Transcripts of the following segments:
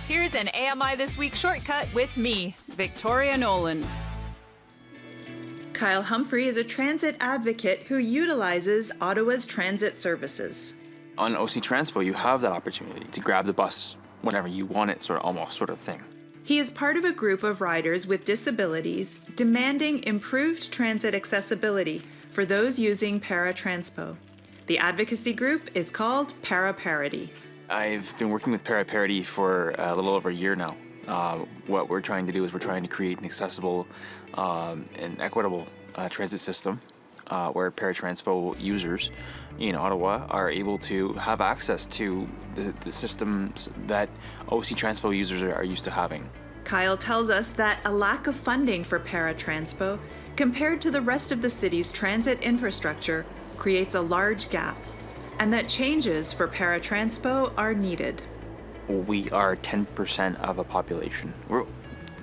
Here's an AMI This Week shortcut with me, Victoria Nolan. Kyle Humphrey is a transit advocate who utilizes Ottawa's transit services. On OC Transpo, you have that opportunity to grab the bus whenever you want it, almost sort of thing. He is part of a group of riders with disabilities demanding improved transit accessibility for those using ParaTranspo. The advocacy group is called ParaParity. I've been working with ParaParity for a little over a year now. What we're trying to do is we're trying to create an accessible and equitable transit system where ParaTranspo users in Ottawa are able to have access to the systems that OC Transpo users are used to having. Kyle tells us that a lack of funding for ParaTranspo compared to the rest of the city's transit infrastructure creates a large gap, and that changes for ParaTranspo are needed. We are 10% of a population. We're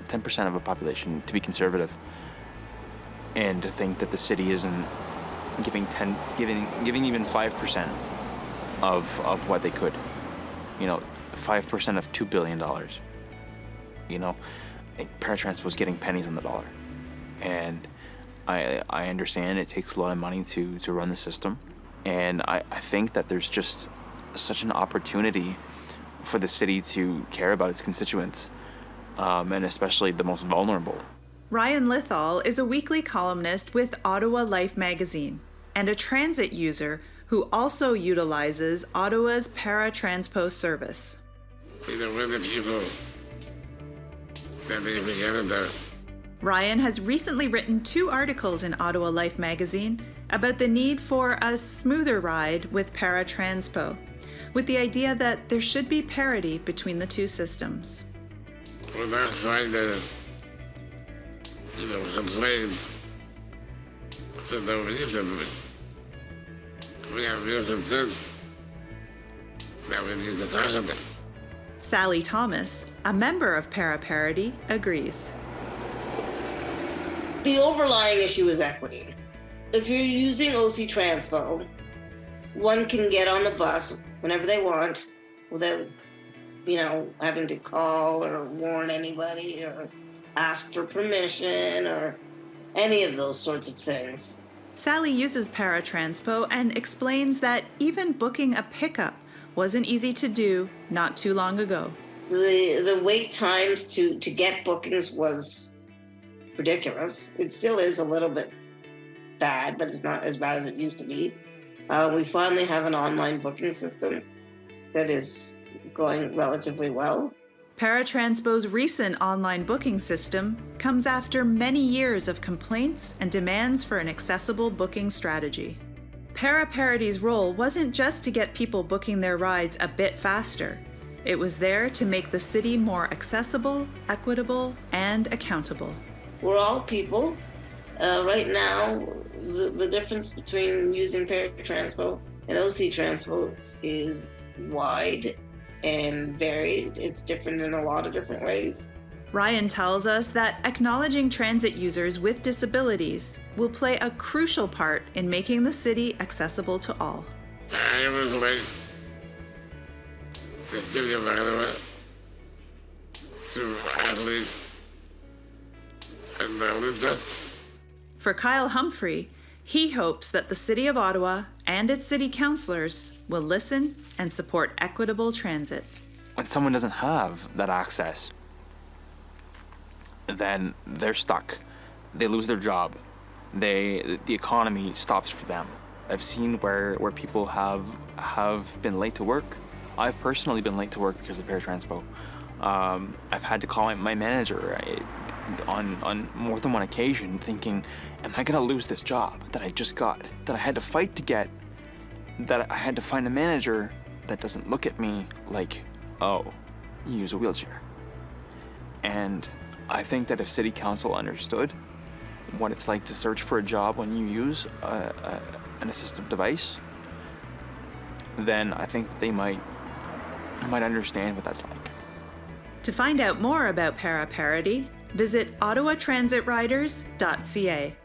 10% of a population, to be conservative, and to think that the city isn't giving even 5% of what they could. 5% of $2 billion. ParaTranspo is getting pennies on the dollar, and I understand it takes a lot of money to run the system, and I think that there's just such an opportunity for the city to care about its constituents, and especially the most vulnerable. Ryan Lithall is a weekly columnist with Ottawa Life magazine and a transit user who also utilizes Ottawa's ParaTranspo service. Ryan has recently written 2 articles in Ottawa Life magazine about the need for a smoother ride with ParaTranspo, with the idea that there should be parity between the two systems. Well, that's why complained that nobody did. We have real concern that we need to talk about it. Sally Thomas, a member of ParaParity, agrees. The overlying issue is equity. If you're using OC Transpo, one can get on the bus whenever they want without, having to call or warn anybody or ask for permission or any of those sorts of things. Sally uses ParaTranspo and explains that even booking a pickup wasn't easy to do not too long ago. The wait times to get bookings was ridiculous. It still is a little bit bad, but it's not as bad as it used to be. We finally have an online booking system that is going relatively well. ParaTranspo's recent online booking system comes after many years of complaints and demands for an accessible booking strategy. ParaParity's role wasn't just to get people booking their rides a bit faster. It was there to make the city more accessible, equitable, and accountable. We're all people. Right now, the difference between using ParaTranspo and OC Transpo is wide and varied. It's different in a lot of different ways. Ryan tells us that acknowledging transit users with disabilities will play a crucial part in making the city accessible to all. I would like the city of Ottawa to at least acknowledge that. For Kyle Humphrey, he hopes that the City of Ottawa and its city councillors will listen and support equitable transit. When someone doesn't have that access, then they're stuck. They lose their job. The economy stops for them. I've seen where people have been late to work. I've personally been late to work because of ParaTranspo. I've had to call my manager on more than one occasion thinking, am I gonna lose this job that I just got, that I had to fight to get, that I had to find a manager that doesn't look at me like, oh, you use a wheelchair. And I think that if City Council understood what it's like to search for a job when you use an assistive device, then I think that they might understand what that's like. To find out more about ParaParity, visit ottawatransit.riders.ca.